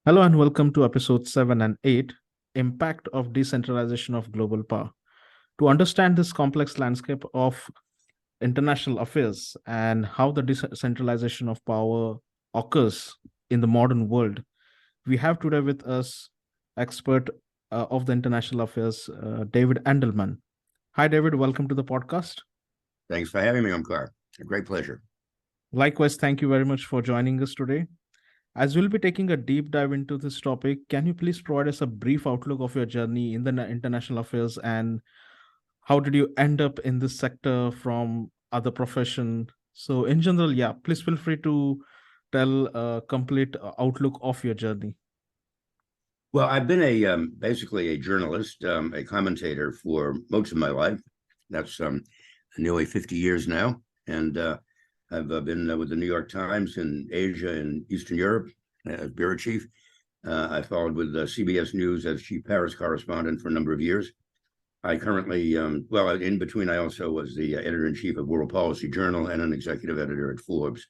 Hello and welcome to episode 7 and 8, Impact of Decentralization of Global Power. To understand this complex landscape of international affairs and how the decentralization of power occurs in the modern world, we have today with us expert of the international affairs, David Andelman. Hi, David. Welcome to the podcast. Thanks for having me, Omkar. A great pleasure. Likewise, thank you very much for joining us today. As we'll be taking a deep dive into this topic, can you please provide us a brief outlook of your journey in the international affairs and how did you end up in this sector from other profession? So in general, yeah, please feel free to tell a complete outlook of your journey. Well, I've been basically a journalist, a commentator for most of my life. That's nearly 50 years now. And I've been with the New York Times in Asia and Eastern Europe as bureau chief. I followed with CBS News as chief Paris correspondent for a number of years. I currently, in between, I also was the editor-in-chief of World Policy Journal and an executive editor at Forbes.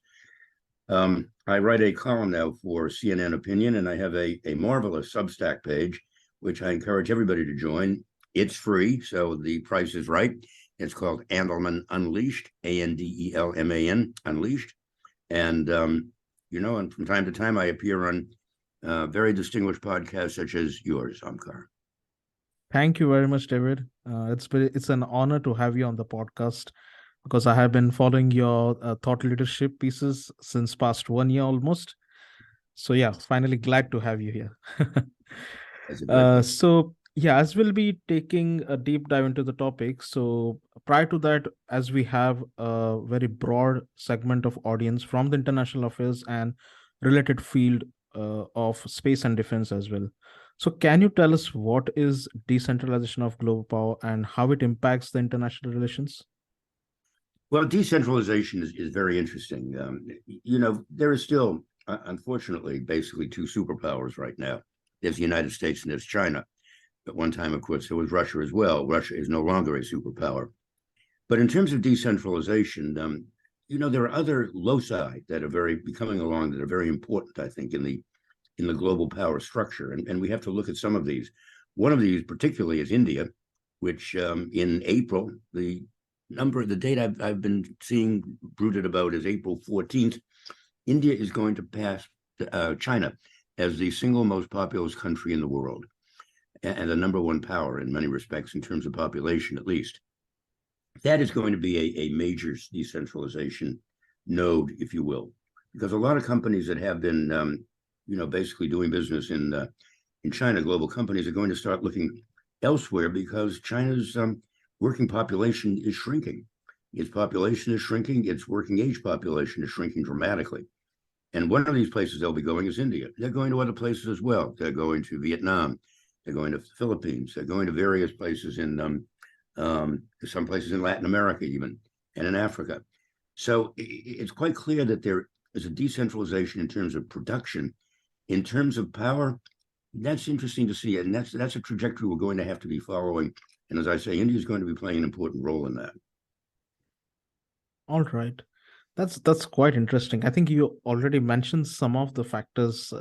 I write a column now for CNN Opinion, and I have a marvelous Substack page, which I encourage everybody to join. It's free, so the price is right. It's called Andelman Unleashed, Andelman, Unleashed. And, and from time to time, I appear on very distinguished podcasts such as yours, Omkar. Thank you very much, David. It's an honor to have you on the podcast because I have been following your thought leadership pieces since past 1 year almost. So yeah, finally glad to have you here. As we'll be taking a deep dive into the topic. So prior to that, as we have a very broad segment of audience from the international affairs and related field of space and defense as well. So can you tell us what is decentralization of global power and how it impacts the international relations? Well, decentralization is very interesting. There is still, unfortunately, basically two superpowers right now. There's the United States and there's China. At one time, of course, there was Russia as well. Russia is no longer a superpower. But in terms of decentralization, there are other loci that are becoming along that are very important, I think, in the global power structure. And we have to look at some of these. One of these particularly is India, which in April, the date I've been seeing bruited about is April 14th. India is going to pass China as the single most populous country in the world and the number one power in many respects in terms of population, at least. That is going to be a major decentralization node, if you will, because a lot of companies that have been, basically doing business in China, global companies, are going to start looking elsewhere because China's working population is shrinking. Its population is shrinking. Its working age population is shrinking dramatically. And one of these places they'll be going is India. They're going to other places as well. They're going to Vietnam. They're going to the Philippines. They're going to various places in some places in Latin America even, and in Africa. So it's quite clear that there is a decentralization in terms of production. In terms of power, that's interesting to see. And that's a trajectory we're going to have to be following. And as I say, India is going to be playing an important role in that. All right. That's quite interesting. I think you already mentioned some of the factors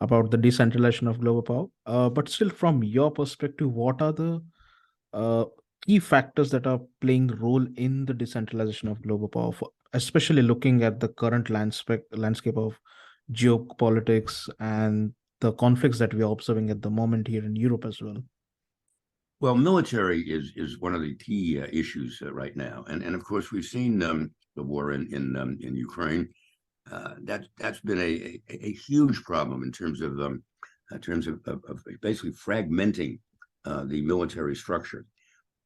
about the decentralization of global power. But still, from your perspective, what are the key factors that are playing the role in the decentralization of global power, especially looking at the current landscape of geopolitics and the conflicts that we are observing at the moment here in Europe as well? Well, military is one of the key issues right now, and of course we've seen the war in Ukraine. That's been a huge problem in terms of basically fragmenting the military structure.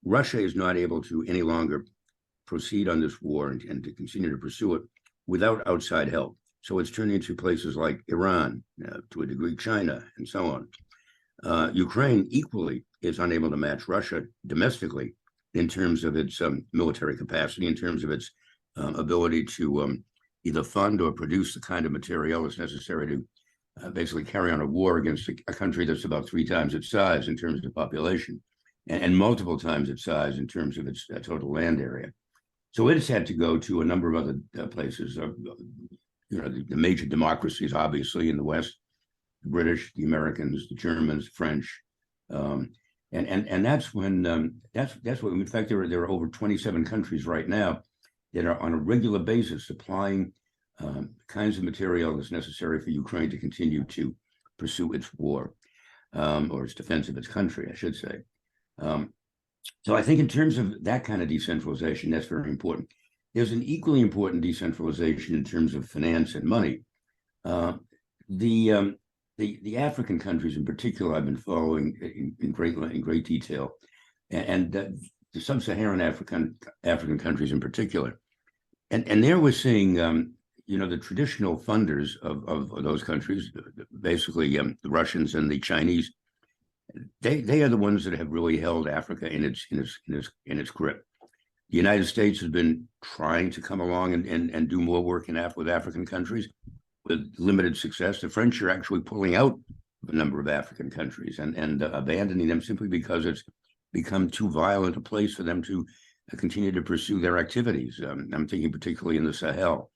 Russia is not able to any longer proceed on this war and to continue to pursue it without outside help. So it's turning into places like Iran, to a degree China, and so on. Ukraine equally is unable to match Russia domestically in terms of its military capacity, in terms of its ability to either fund or produce the kind of material that's necessary to basically carry on a war against a country that's about 3 times its size in terms of population and multiple times its size in terms of its total land area. So it's had to go to a number of other places, the major democracies, obviously, in the West, the British, the Americans, the Germans, French, and that's when that's what. In fact, there are over 27 countries right now that are on a regular basis supplying kinds of material that's necessary for Ukraine to continue to pursue its war, or its defense of its country, I should say. So I think in terms of that kind of decentralization, that's very important. There's an equally important decentralization in terms of finance and money. The African countries in particular, I've been following in great detail, and the sub-Saharan African countries in particular, and there we're seeing the traditional funders of those countries, basically the Russians and the Chinese. They are the ones that have really held Africa in its grip. The United States has been trying to come along and do more work with African countries with limited success. The French are actually pulling out of a number of African countries and abandoning them simply because it's become too violent a place for them to continue to pursue their activities. I'm thinking particularly in the Sahel.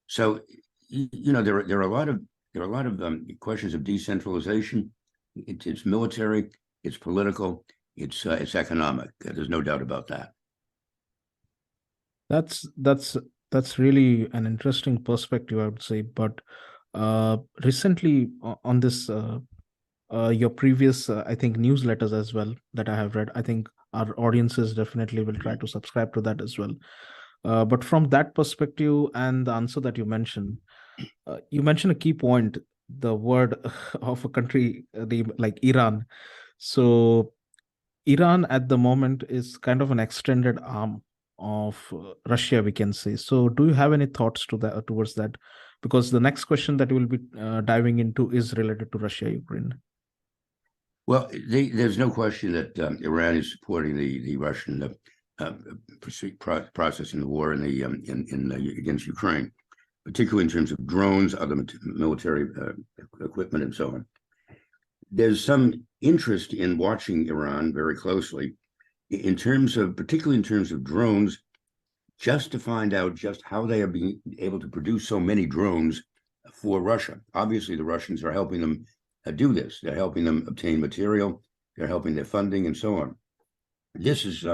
So, there are a lot of questions of decentralization. It's military, it's political, it's economic. There's no doubt about that. That's really an interesting perspective, I would say. But recently on this, your previous, I think, newsletters as well that I have read, I think our audiences definitely will try to subscribe to that as well. But from that perspective and the answer that you mentioned a key point, the word of a country name like Iran. So Iran at the moment is kind of an extended arm of Russia, we can say. So do you have any thoughts towards that? Because the next question that we'll be diving into is related to Russia, Ukraine. Well, there's no question that Iran is supporting the Russian process in the war against Ukraine, particularly in terms of drones, other military equipment, and so on. There's some interest in watching Iran very closely, particularly in terms of drones, just to find out just how they are being able to produce so many drones for Russia. Obviously, the Russians are helping them do this. They're helping them obtain material. They're helping their funding and so on. This is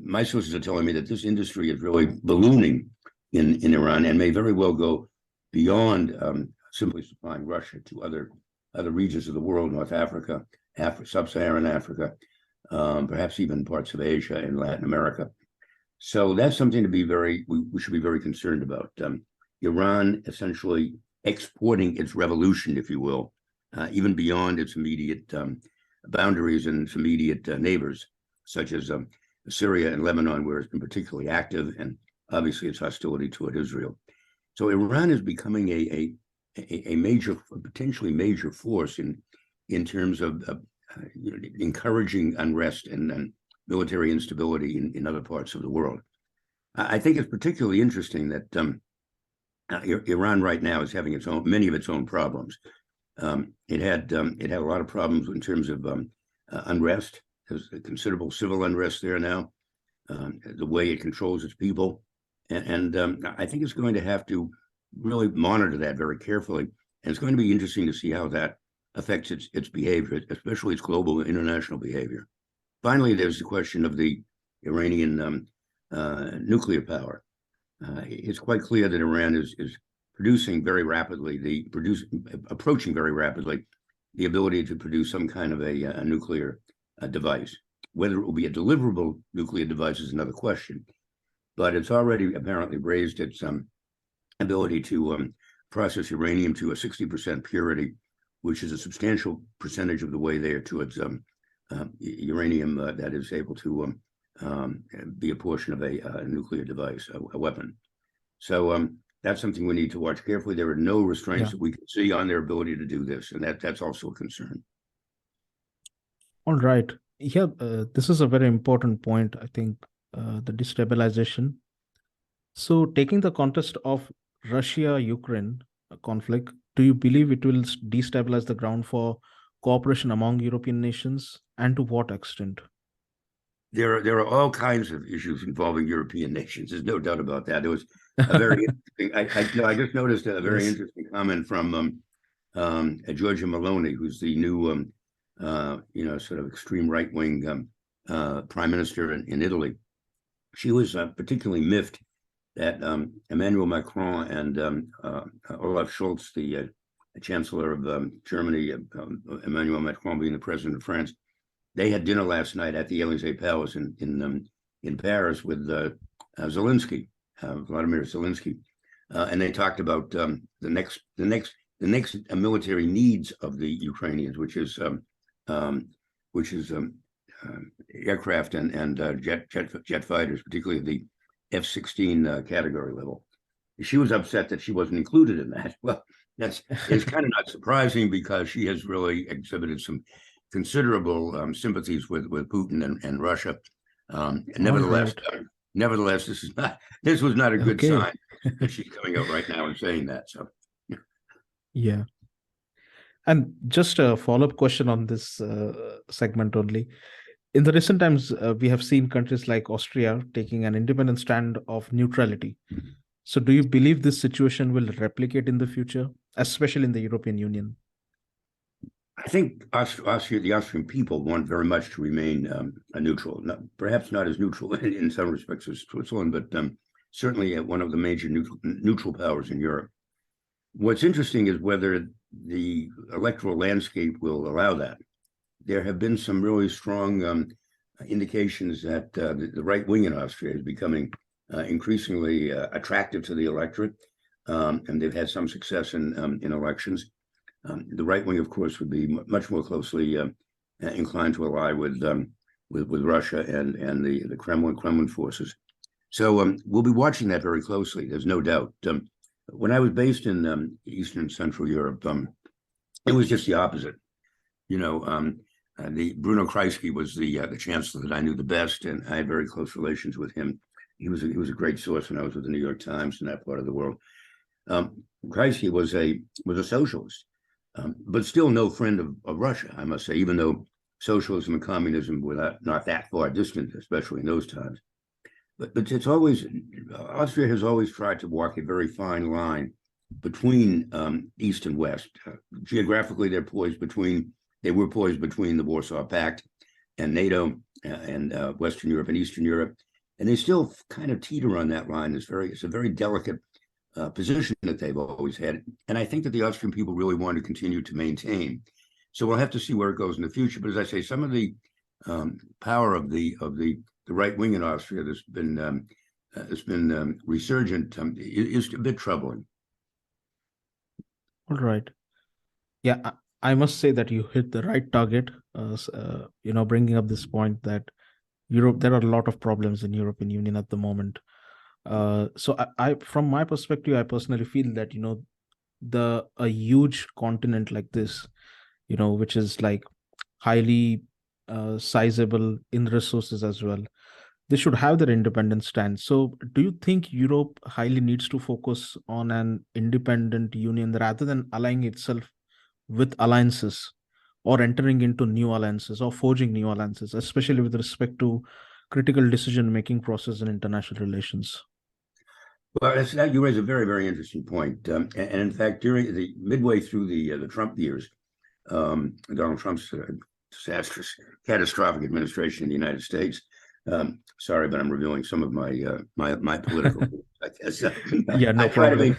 my sources are telling me that this industry is really ballooning in Iran and may very well go beyond simply supplying Russia to other regions of the world, North Africa, sub-Saharan Africa, perhaps even parts of Asia and Latin America. So that's something we should be very concerned about. Iran essentially exporting its revolution, if you will, even beyond its immediate boundaries and its immediate neighbors, such as Syria and Lebanon, where it's been particularly active, and obviously its hostility toward Israel. So Iran is becoming a potentially major force in terms of encouraging unrest and military instability in other parts of the world. I think it's particularly interesting that Iran right now is having many of its own problems. It had a lot of problems in terms of unrest. There's considerable civil unrest there now. The way it controls its people, and I think it's going to have to really monitor that very carefully. And it's going to be interesting to see how that affects its behavior, especially its global and international behavior. Finally, there's the question of the Iranian nuclear power. It's quite clear that Iran is producing very rapidly, approaching very rapidly the ability to produce some kind of a nuclear device. Whether it will be a deliverable nuclear device is another question, but it's already apparently raised its ability to process uranium to a 60% purity, which is a substantial percentage of the way there towards uranium that is able to be a portion of a nuclear device, a weapon. So that's something we need to watch carefully. There are no restraints that we can see on their ability to do this, and that's also a concern. All right. Yeah, this is a very important point, I think, the destabilization. So taking the context of Russia-Ukraine conflict, do you believe it will destabilize the ground for cooperation among European nations, and to what extent? There are all kinds of issues involving European nations. There's no doubt about that. There was a very interesting. I just noticed a very interesting comment from Giorgia Meloni, who's the new, sort of extreme right-wing prime minister in Italy. She was particularly miffed that Emmanuel Macron and Olaf Scholz, the chancellor of Germany, Emmanuel Macron being the president of France, they had dinner last night at the Élysée Palace in Paris with Zelensky, Vladimir Zelensky, and they talked about the next military needs of the Ukrainians, which is aircraft and jet fighters, particularly the F-16 category level. She was upset that she wasn't included in that. Well, it's kind of not surprising because she has really exhibited some considerable sympathies with Putin and Russia. Nevertheless, this was not a good sign that she's coming out right now and saying that. So, yeah. And just a follow-up question on this segment only. In the recent times, we have seen countries like Austria taking an independent stand of neutrality. So do you believe this situation will replicate in the future, especially in the European Union? I think the Austrian people want very much to remain neutral, perhaps not as neutral in some respects as Switzerland, but certainly one of the major neutral powers in Europe. What's interesting is whether the electoral landscape will allow that. There have been some really strong indications that the right wing in Austria is becoming increasingly attractive to the electorate, and they've had some success in elections. The right wing, of course, would be much more closely inclined to ally with Russia and the Kremlin forces. So we'll be watching that very closely. There's no doubt. When I was based in Eastern and Central Europe, it was just the opposite. The Bruno Kreisky was the chancellor that I knew the best, and I had very close relations with him. He was a great source when I was with the New York Times in that part of the world. Kreisky was a socialist, but still no friend of Russia, I must say, even though socialism and communism were not that far distant, especially in those times. But it's always, Austria has always tried to walk a very fine line between East and West. Geographically, they were poised between the Warsaw Pact and NATO and Western Europe and Eastern Europe, and they still kind of teeter on that line. It's a very delicate position that they've always had, and I think that the Austrian people really want to continue to maintain. So we'll have to see where it goes in the future. But as I say, some of the power of the right wing in Austria that's been resurgent is a bit troubling. All right. Yeah, I must say that you hit the right target. Bringing up this point that Europe, there are a lot of problems in European Union at the moment. So I from my perspective, I personally feel that a huge continent like this, which is like highly sizable in resources as well, they should have their independent stand. So do you think Europe highly needs to focus on an independent union rather than aligning itself with alliances or entering into new alliances or forging new alliances, especially with respect to critical decision-making process in international relations? Well, you raise a very, very interesting point. And in fact, during the midway through the Trump years, Donald Trump's disastrous, catastrophic administration in the United States. Sorry, but I'm revealing some of my political. I guess. Yeah, no problem.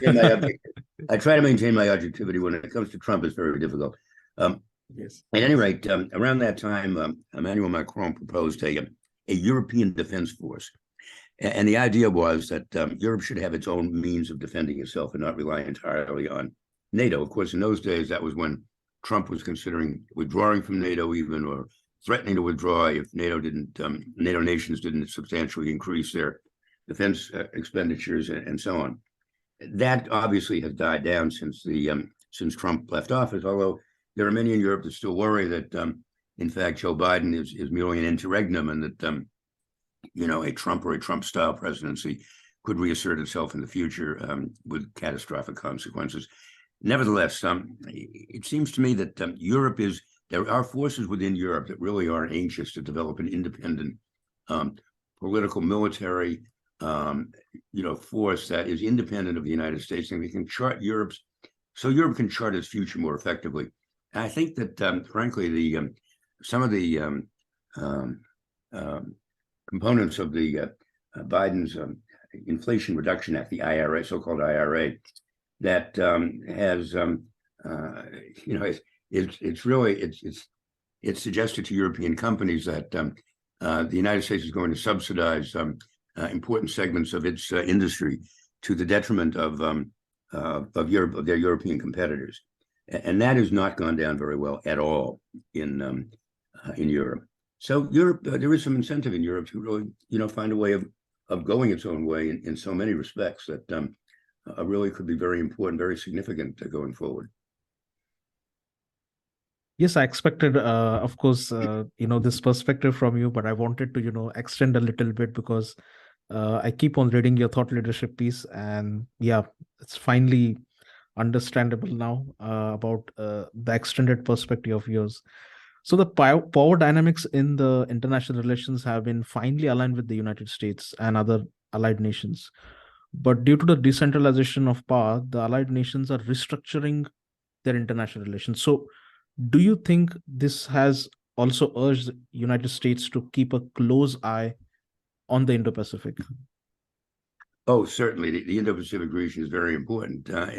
I try to maintain my objectivity when it comes to Trump. It's very difficult. Yes. At any rate, around that time, Emmanuel Macron proposed a European defense force. And the idea was that Europe should have its own means of defending itself and not rely entirely on NATO. Of course, in those days, that was when Trump was considering withdrawing from NATO even, or threatening to withdraw if NATO nations didn't substantially increase their defense expenditures and so on. That obviously has died down since Trump left office, although there are many in Europe that still worry that, in fact, Joe Biden is merely an interregnum, and that a Trump or a Trump-style presidency could reassert itself in the future with catastrophic consequences. Nevertheless, it seems to me that there are forces within Europe that really are anxious to develop an independent political military force that is independent of the United States, and we can chart Europe's So Europe can chart its future more effectively. And I think that, frankly, some of the um, um, components of the Biden's Inflation Reduction Act, the IRA, so-called IRA, that has, you know, it's really it's suggested to European companies that the United States is going to subsidize important segments of its industry to the detriment of their European competitors, and that has not gone down very well at all in Europe. So Europe, there is some incentive in Europe to really, find a way of going its own way in so many respects that really could be very important, very significant going forward. Yes, I expected, of course, this perspective from you, but I wanted to, extend a little bit because I keep on reading your thought leadership piece, and yeah, it's finally understandable now about the extended perspective of yours. So the power dynamics in the international relations have been finely aligned with the United States and other allied nations. But due to the decentralization of power, the allied nations are restructuring their international relations. So do you think this has also urged United States to keep a close eye on the Indo-Pacific? Oh, certainly, the Indo-Pacific region is very important, and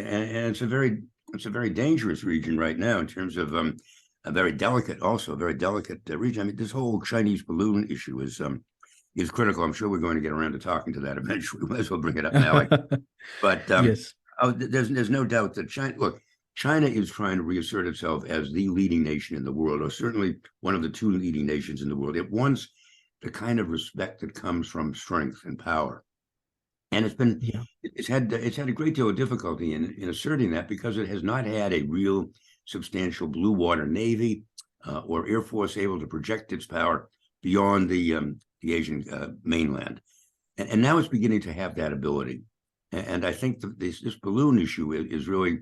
it's a very dangerous region right now in terms of a very delicate region. I mean, this whole Chinese balloon issue is critical. I'm sure we're going to get around to talking to that eventually. We might as well bring it up now. But Yes. there's no doubt that China is trying to reassert itself as the leading nation in the world, or certainly one of the two leading nations in the world. It wants the kind of respect that comes from strength and power. And Yeah. it's had a great deal of difficulty in asserting that because it has not had a real substantial blue water navy or air force able to project its power beyond the Asian mainland, and now it's beginning to have that ability. And I think this balloon issue is really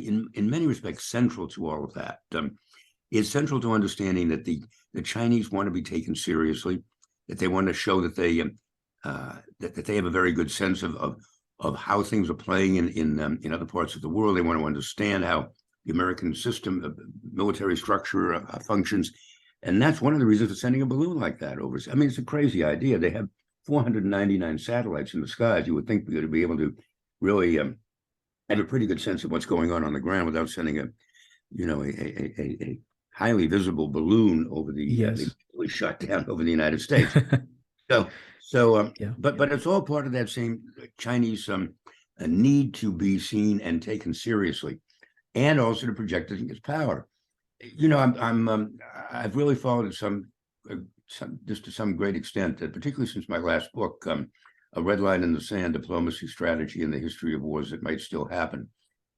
in many respects central to all of that. It's central to understanding that the Chinese want to be taken seriously, that they want to show that they have a very good sense of how things are playing in other parts of the world. They want to understand how the American system, military structure functions, and that's one of the reasons for sending a balloon like that over. I mean, it's a crazy idea. They have 499 satellites in the skies. You would think we would be able to really have a pretty good sense of what's going on the ground without sending a highly visible balloon over Yes. they shot down over the United States. Yeah. But it's all part of that same Chinese a need to be seen and taken seriously, and also to project its power. I've really followed it just to some great extent, particularly since my last book, A Red Line in the Sand: Diplomacy, Strategy, and the History of Wars That Might Still Happen.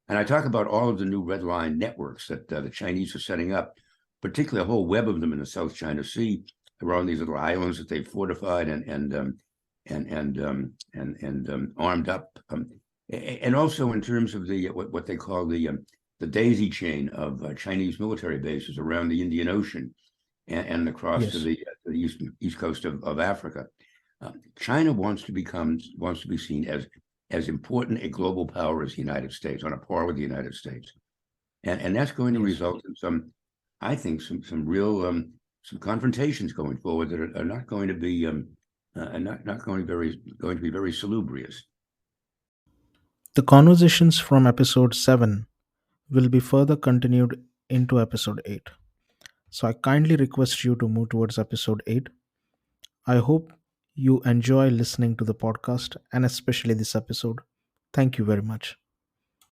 And I talk about all of the new red line networks that the Chinese are setting up, particularly a whole web of them in the South China Sea, around these little islands that they've fortified and armed up, and also in terms of what they call the daisy chain of Chinese military bases around the Indian Ocean and across Yes. to the east coast of Africa. China wants to be seen as important a global power as the United States, on a par with the United States, and that's going to Yes. result in I think some real some confrontations going forward that are not going to be not going to be very salubrious. The conversations from episode 7 will be further continued into episode 8. So I kindly request you to move towards episode 8. I hope you enjoy listening to the podcast and especially this episode. Thank you very much.